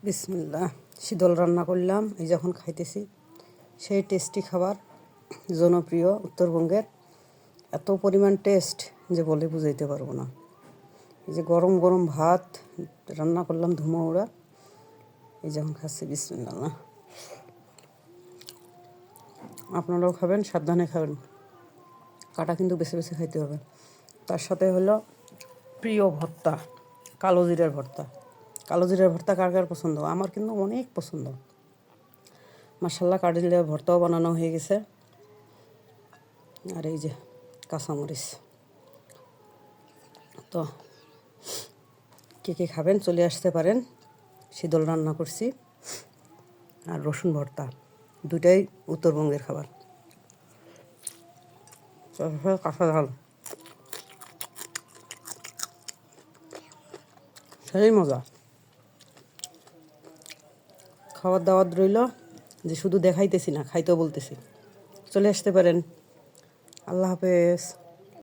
বিসমিল্লাহ। শীতল রান্না করলাম, এই যখন খাইতেছি সেই টেস্টি খাবার, জনপ্রিয় উত্তরবঙ্গের। এত পরিমাণ টেস্ট যে বলে বুঝাইতে পারবো না। এই যে গরম গরম ভাত রান্না করলাম ধুমোউড়া, এই যখন খাচ্ছি বিসমিল্লাহ। আপনারাও খাবেন, সাবধানে খাবেন, কাটা কিন্তু বেছে বেছে খাইতে হবে। তার সাথে হলো প্রিয় ভর্তা, কালো জিরার ভর্তা। কালো জিরার ভর্তা কার কার পছন্দ? আমার কিন্তু অনেক পছন্দ। মাশাল্লাহ, কালো জিরার ভর্তাও বানানো হয়ে গেছে। আর এই যে কাঁচামরিচ। তো কে কে খাবেন চলে আসতে পারেন। শীতল রান্না করছি আর রসুন ভর্তা, দুটাই উত্তরবঙ্গের খাবার। কাঁচা ঝাল, সেই মজা। খাবার দাওয়াত রইল, যে শুধু দেখাইতেছি না, খাইতেও বলতেছি। চলে আসতে পারেন। আল্লাহ হাফেজ।